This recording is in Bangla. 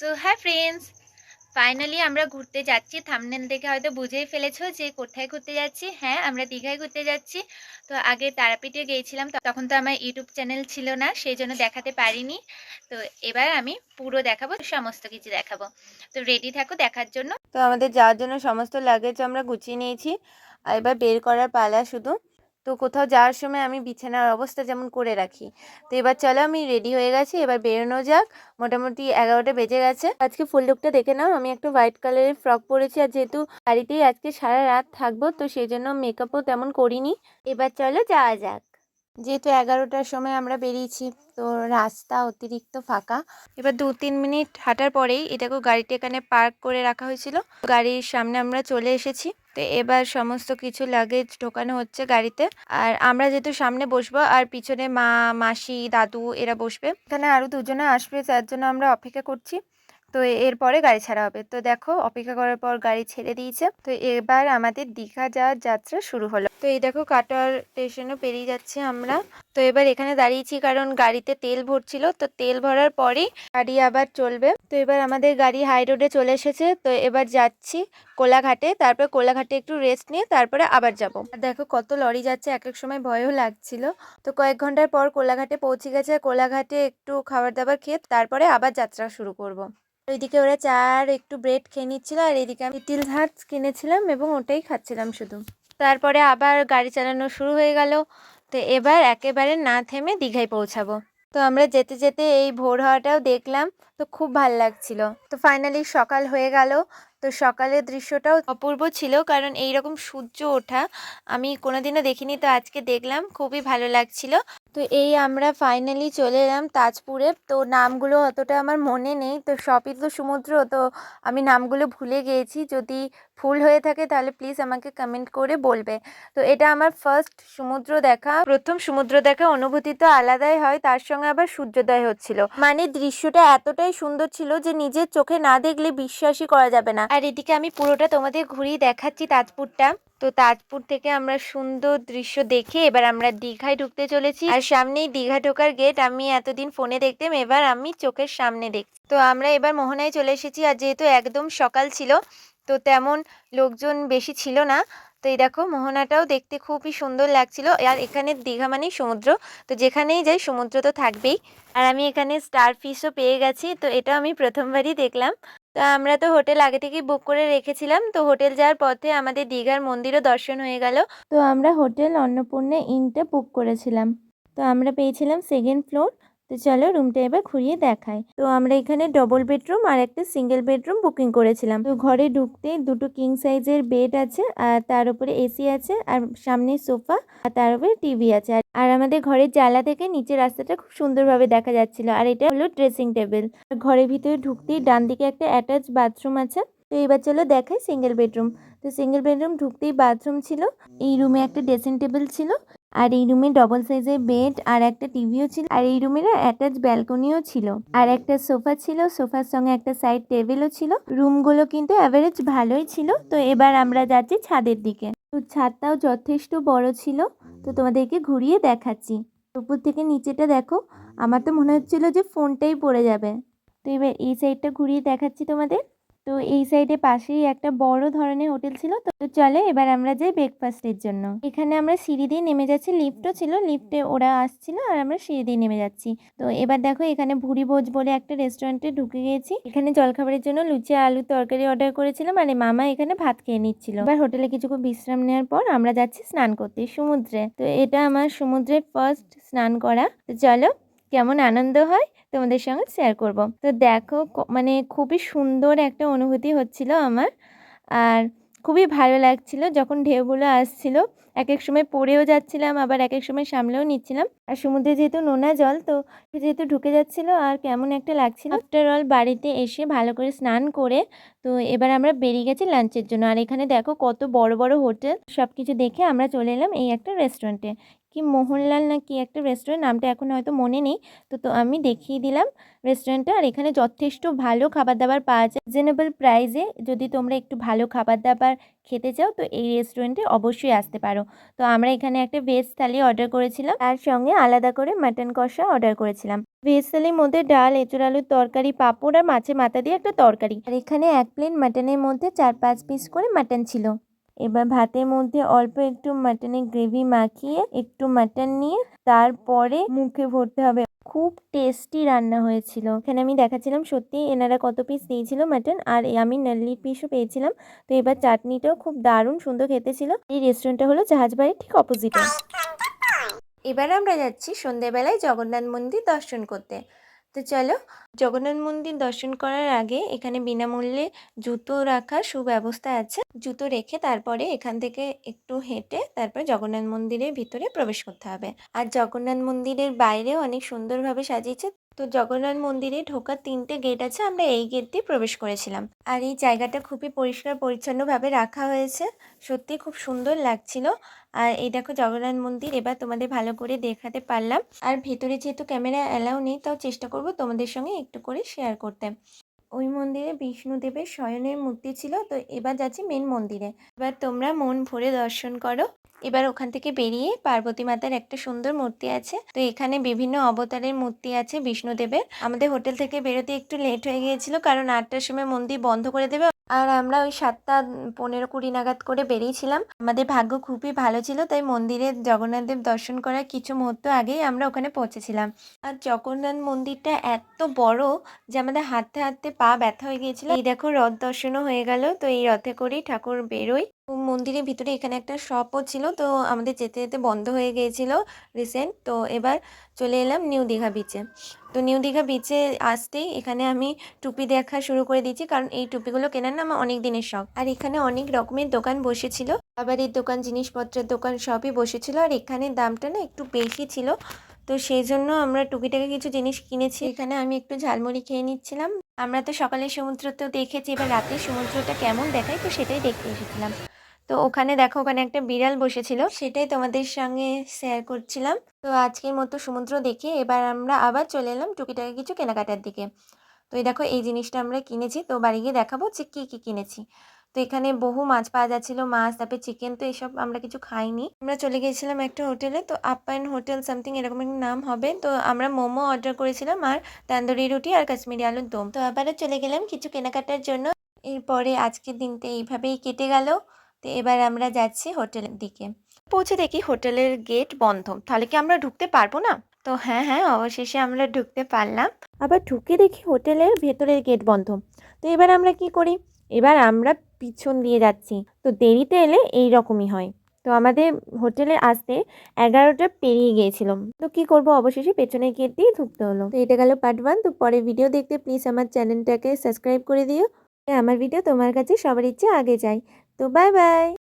সো হ্যাঁ ফ্রেন্ডস, ফাইনালি আমরা ঘুরতে যাচ্ছি। থাম্বনেল দেখে হয়তো বুঝেই ফেলেছো যে কোথায় ঘুরতে যাচ্ছি। হ্যাঁ, আমরা দীঘায় ঘুরতে যাচ্ছি। তো আগে তারাপীঠে গিয়েছিলাম, তখন তো আমার ইউটিউব চ্যানেল ছিল না, সেই জন্য দেখাতে পারিনি। তো এবার আমি পুরো দেখাবো, সমস্ত কিছু দেখাবো। তো রেডি থাকো দেখার জন্য। তো আমাদের যাওয়ার জন্য সমস্ত লাগেজ আমরা গুছিয়ে নিয়েছি, আর এবার বের করার পালা শুধু। তো কোথাও যাওয়ার সময় আমি বিছানার অবস্থা যেমন করে রাখি, তো এবার চলো আমি রেডি হয়ে গেছি, এবার বেরোনো যাক। মোটামুটি 11টা বেজে গেছে। আজকে ফুল লুকটা দেখে নাও, আমি একটা হোয়াইট কালারের ফ্রক পরেছি, আর যেহেতু বাড়িতেই আজকে সারা রাত থাকবো তো সেই জন্য মেকআপও তেমন করিনি। এবার চলো যাওয়া যাক। যেহেতু 11টার সময় আমরা বেরিয়েছি, তো রাস্তা অতিরিক্ত ফাঁকা। এবার 2-3 মিনিট হাঁটার পরেই এটাকে গাড়িটা এখানে পার্ক করে রাখা হয়েছিল, গাড়ির সামনে আমরা চলে এসেছি। তো এবার সমস্ত কিছু লাগেজ ঢোকানো হচ্ছে গাড়িতে, আর আমরা যেহেতু সামনে বসবো আর পিছনে মা, মাসি, দাদু এরা বসবে। এখানে আরো দুজনে আসবে, যার জন্য আমরা অপেক্ষা করছি। তো এরপরে গাড়ি ছাড়া হবে। তো দেখো অপেক্ষা করার পর গাড়ি ছেড়ে দিয়েছে। তো এবার আমাদের দীঘা যাওয়ার যাত্রা শুরু হলো। তো এই দেখো কাটোয়ার স্টেশনও পেরিয়ে যাচ্ছে আমরা। তো এবার এখানে দাঁড়িয়েছি কারণ গাড়িতে তেল ভরছিল, তো তেল ভরার পরেই গাড়ি আবার চলবে। তো এবার আমাদের গাড়ি হাই রোডে চলে এসেছে। তো এবার যাচ্ছি কোলাঘাটে, তারপর কোলাঘাটে একটু রেস্ট নিয়ে তারপরে আবার যাব। আর দেখো কত লরি যাচ্ছে, এক এক সময় ভয়ও লাগছিল। তো কয়েক ঘন্টার পর কোলাঘাটে পৌঁছে গেছে। কোলাঘাটে একটু খাবার দাবার খেয়ে তারপরে আবার যাত্রা শুরু করব। ওইদিকে ওরা চা আর একটু ব্রেড খেয়ে নিচ্ছিল, আর এদিকে আমি লিটিল হার্টস কিনেছিলাম এবং ওটাই খাচ্ছিলাম শুধু। তারপরে আবার গাড়ি চালানো শুরু হয়ে গেল। তো এবার একেবারে না থেমে দীঘায় পৌঁছাবো। তো আমরা যেতে যেতে এই ভোর হওয়াটাও দেখলাম, তো খুব ভাল লাগছিল। তো ফাইনালি সকাল হয়ে গেল। তো সকালের দৃশ্যটাও অপূর্ব ছিল, কারণ এইরকম সূর্য ওঠা আমি কোনোদিনও দেখিনি, তো আজকে দেখলাম, খুবই ভালো লাগছিল। তো এই আমরা ফাইনালি চলে এলাম তাজপুরে। তো নামগুলো অতটা আমার মনে নেই, তো সবই তো সমুদ্র, তো আমি নামগুলো ভুলে গিয়েছি। যদি ভুল হয়ে থাকে তাহলে প্লিজ আমাকে কমেন্ট করে বলবে। তো এটা আমার ফার্স্ট সমুদ্র দেখা, প্রথম সমুদ্র দেখা অনুভূতি তো আলাদাই হয়, তার সঙ্গে আবার সূর্যোদয় হচ্ছিল। মানে দৃশ্যটা এতটাই সুন্দর ছিল যে নিজের চোখে না দেখলে বিশ্বাসই করা যাবে না। আর এদিকে আমি পুরোটা তোমাদের ঘুরিয়ে দেখাচ্ছি তাজপুরটা। তো তাজপুর থেকে আমরা সুন্দর দৃশ্য দেখে এবার আমরা দীঘায় ঢুকতে চলেছি, আর সামনেই দীঘা ঢোকার গেট। আমি এতদিন ফোনে দেখতাম, এবার আমি চোখের সামনে দেখছি। তো আমরা এবার মোহনায় চলে এসেছি, আর যেহেতু একদম সকাল ছিল তো তেমন লোকজন বেশি ছিল না। তো এই দেখো মোহনাটাও দেখতে খুবই সুন্দর লাগছিল। আর এখানে দীঘা মানেই সমুদ্র, তো যেখানেই যাই সমুদ্র তো থাকবেই। আর আমি এখানে স্টার ফিশও পেয়ে গেছি, তো এটা আমি প্রথমবারই দেখলাম। তো আমরা তো হোটেল আগে থেকেই বুক করে রেখেছিলাম, তো হোটেল যাওয়ার পথে আমাদের দীঘার মন্দিরও দর্শন হয়ে গেল। তো আমরা হোটেল অন্নপূর্ণা ইনটা বুক করেছিলাম, তো আমরা পেয়েছিলাম সেকেন্ড ফ্লোর। তো চলো রুমটা এবার ঘুরিয়ে দেখাই। তো আমরা এখানে ডবল বেডরুম আর একটা সিঙ্গেল বেডরুম বুকিং করেছিলাম। তো ঘরে ঢুকতে দুটো কিং সাইজের বেড আছে, আর তার উপরে এসি আছে, আর সামনে সোফা, আর তার উপরে টিভি আছে। আর আমাদের ঘরের জানলা থেকে নিচের রাস্তাটা খুব সুন্দরভাবে দেখা যাচ্ছিল। আর এটা হলো ড্রেসিং টেবিল। ঘরের ভিতরে ঢুকতেই ডান দিকে একটা অ্যাটাচ বাথরুম আছে। তো এবার চলো দেখাই সিঙ্গেল বেডরুম। তো সিঙ্গেল বেডরুম ঢুকতেই বাথরুম ছিল, এই রুমে একটা ড্রেসিং টেবিল ছিল, আর এই রুমে ডবল সাইজের বেড আর একটা টিভিও ছিল, আর এই রুমের অ্যাটাচ ব্যালকনিও ছিল, আর একটা সোফা ছিল, সোফার সঙ্গে একটা সাইড টেবিলও ছিল। রুমগুলো কিন্তু অ্যাভারেজ ভালোই ছিল। তো এবার আমরা যাচ্ছি ছাদের দিকে। তো ছাদটাও যথেষ্ট বড় ছিল, তো তোমাদেরকে ঘুরিয়ে দেখাচ্ছি। উপর থেকে নিচেটা দেখো, আমার তো মনে হচ্ছিল যে ফোনটাই পড়ে যাবে। তো এবার এই সাইডটা ঘুরিয়ে দেখাচ্ছি তোমাদের। তো এই সাইডে পাশেই একটা বড় ধরনের হোটেল ছিল। তো চলে এবার আমরা যাই ব্রেকফাস্টের জন্য। এখানে আমরা সিঁড়ি দিয়ে নেমে যাচ্ছি, লিফটও ছিল, লিফটে ওরা আসছিল আর আমরা সিঁড়ি দিয়ে নেমে যাচ্ছি। তো এবার দেখো এখানে ভুরি ভোজ বলে একটা রেস্টুরেন্টে ঢুকে গিয়েছি। এখানে জলখাবারের জন্য লুচি আলু তরকারি অর্ডার করেছিলাম, আর মামা এখানে ভাত খেয়ে নিচ্ছিল। এবার হোটেলে কিছুক্ষণ বিশ্রাম নেওয়ার পর আমরা যাচ্ছি স্নান করতে সমুদ্রে। তো এটা আমার সমুদ্রে ফার্স্ট স্নান করা। তো চলো কেমন আনন্দ হয় তোমাদের সঙ্গে শেয়ার করব। তো দেখো মানে খুবই সুন্দর একটা অনুভূতি হচ্ছিল আমার, আর খুবই ভালো লাগছিল যখন ঢেউগুলো আসছিল। এক এক সময় পড়েও যাচ্ছিলাম, আবার এক এক সময় সামলেও নিচ্ছিলাম। আর সমুদ্রে যেহেতু নোনা জল, তো যেহেতু ঢুকে যাচ্ছিল আর কেমন একটা লাগছিল। আফটার অল বাড়িতে এসে ভালো করে স্নান করে তো এবার আমরা বেরিয়ে গেছি লাঞ্চের জন্য। আর এখানে দেখো কত বড় বড় হোটেল, সব কিছু দেখে আমরা চলে এলাম এই একটা রেস্টুরেন্টে। কি মোহনলাল না কি একটা রেস্টুরেন্ট, নামটা এখন হয়তো মনে নেই। তো আমি দেখিয়ে দিলাম রেস্টুরেন্টটা। আর এখানে যথেষ্ট ভালো খাবার দাবার পাওয়া যায় রিজনেবল প্রাইসে। যদি তোমরা একটু ভালো খাবার দাবার খেতে চাও তো এই রেস্টুরেন্টে অবশ্যই আসতে পারো। তো আমরা এখানে একটা ভেজ থালি অর্ডার করেছিলাম, তার সঙ্গে আলাদা করে মাটন কষা অর্ডার করেছিলাম। ভেজ থালির মধ্যে ডাল, এঁচোড় আলুর তরকারি, পাঁপড় আর মাছের মাথা দিয়ে একটা তরকারি। আর এখানে 1 প্লেট মাটনের মধ্যে 4-5 পিস করে মাটন ছিল। এবার ভাতের মধ্যে অল্প একটু মাটনের গ্রেভি মাখিয়ে একটু মাটন নিয়ে তারপরে মুখে ভরতে হবে। খুব টেস্টি রান্না হয়েছিল। এখানে আমি দেখাচ্ছিলাম সত্যি এনারা কত পিস দিয়েছিল মাটন, আর আমি নাল্লি পিসও পেয়েছিলাম। তো এবার চাটনিটাও খুব দারুণ সুন্দর খেতে ছিল। এই রেস্টুরেন্টটা হলো জাহাজবাড়ির ঠিক অপোজিটে। এবার আমরা যাচ্ছি সন্ধ্যেবেলায় জগন্নাথ মন্দির দর্শন করতে। তো চলো, জগন্নাথ মন্দির দর্শন করার আগে এখানে বিনামূল্যে জুতো রাখার সুব্যবস্থা আছে। জুতো রেখে তারপরে এখান থেকে একটু হেঁটে তারপর জগন্নাথ মন্দিরের ভিতরে প্রবেশ করতে হবে। আর জগন্নাথ মন্দিরের বাইরেও অনেক সুন্দরভাবে সাজিয়েছে। তো জগন্নাথ মন্দিরে ঢোকার 3টে গেট আছে, আমরা এই গেট দিয়ে প্রবেশ করেছিলাম। আর এই জায়গাটা খুবই পরিষ্কার পরিচ্ছন্নভাবে রাখা হয়েছে, সত্যি খুব সুন্দর লাগছিল। আর এই দেখো জগন্নাথ মন্দির, এবার তোমাদের ভালো করে দেখাতে পারলাম। আর ভেতরে যেহেতু ক্যামেরা অ্যালাউ নেই, তাও চেষ্টা করব তোমাদের সঙ্গে একটু করে শেয়ার করতে। ওই মন্দিরে বিষ্ণুদেবের শয়নের মূর্তি ছিল। তো এবার যাচ্ছি মেন মন্দিরে। এবার তোমরা মন ভরে দর্শন করো। এবার ওখান থেকে বেরিয়ে পার্বতী মাতার একটা সুন্দর মূর্তি আছে। তো এখানে বিভিন্ন অবতারের মূর্তি আছে বিষ্ণুদেবের। আমাদের হোটেল থেকে বেরোতে একটু লেট হয়ে গিয়েছিল, কারণ 8টার সময় মন্দির বন্ধ করে দেবে। আর আমরা ওই 7:15-20 নাগাদ করে বেরিয়েছিলাম। আমাদের ভাগ্য খুবই ভালো ছিল, তাই মন্দিরে জগন্নাথদেব দর্শন করার কিছু মুহূর্ত আগেই আমরা ওখানে পৌঁছেছিলাম। আর জগন্নাথ মন্দিরটা এত বড় যে আমাদের হাঁটতে হাঁটতে পা ব্যথা হয়ে গিয়েছিল। এই দেখো রথ দর্শনও হয়ে গেল। তো এই রথে করেই ঠাকুর বেরোয়। মন্দিরের ভিতরে এখানে একটা শপও ছিল, তো আমাদের যেতে যেতে বন্ধ হয়ে গিয়েছিল রিসেন্ট। তো এবার চলে এলাম নিউ দীঘা বিচে। তো নিউ দীঘা বিচে আসতেই এখানে আমি টুপি দেখা শুরু করে দিয়েছি, কারণ এই টুপিগুলো কেনার না আমার অনেক দিনের শখ। আর এখানে অনেক রকমের দোকান বসেছিল, খাবারের দোকান, জিনিসপত্রের দোকান সবই বসেছিল। আর এখানে দামটা না একটু বেশি ছিল, তো সেই জন্য আমরা টুকিটাকি কিছু জিনিস কিনেছি। এখানে আমি একটু ঝালমুড়ি খেয়ে নিচ্ছিলাম। আমরা তো সকালে সমুদ্র তো দেখেছি, এবার রাতে সমুদ্রটা কেমন দেখায় তো সেটাই দেখতে এসেছিলাম। তো ওখানে দেখো, ওখানে একটা বিড়াল বসেছিল, সেটাই তোমাদের সঙ্গে শেয়ার করছিলাম। তো আজকের মতো সমুদ্র দেখে এবার আমরা আবার চলে এলাম টুকিটাকি কিছু কেনাকাটার দিকে। তো এই দেখো এই জিনিসটা আমরা কিনেছি, তো বাড়ি গিয়ে দেখাবো যে কী কী কিনেছি। তো এখানে বহু মাছ পাওয়া যাচ্ছিলো, মাছ, তারপরে চিকেন। তো এসব আমরা কিছু খাইনি। আমরা চলে গিয়েছিলাম একটা হোটেলে, তো আপ্যায়ন হোটেল সামথিং এরকম একটা নাম হবে। তো আমরা মোমো অর্ডার করেছিলাম, আর তন্দুরি রুটি আর কাশ্মীরি আলুর দম। তো আবারও চলে গেলাম কিছু কেনাকাটার জন্য। এরপরে আজকের দিনটা এইভাবেই কেটে গেল। তো এবার আমরা যাচ্ছি হোটেলের দিকে। পৌঁছে দেখি হোটেলের গেট বন্ধ, তাহলে কি আমরা ঢুকতে পারবো না? তো হ্যাঁ, অবশেষে আমরা ঢুকতে পারলাম। আবার ঢুকে দেখি হোটেলের ভেতরের গেট বন্ধ। তো এবার আমরা কি করি? এবার আমরা পিছন দিয়ে যাচ্ছি। তো দেরিতে এলে এই রকমই হয়। তো আমাদের হোটেলে আসতে 11টা পেরিয়ে গিয়েছিল। তো কি করব, অবশেষে পেছনের গেট দিয়ে ঢুকতে হলো। তো এটা গেল পার্ট 1। তো পরে ভিডিও দেখতে প্লিজ আমার চ্যানেলটাকে সাবস্ক্রাইব করে দিও। আমার ভিডিও তোমার কাছে সবার ইচ্ছে আগে যায়। তো বাই বাই।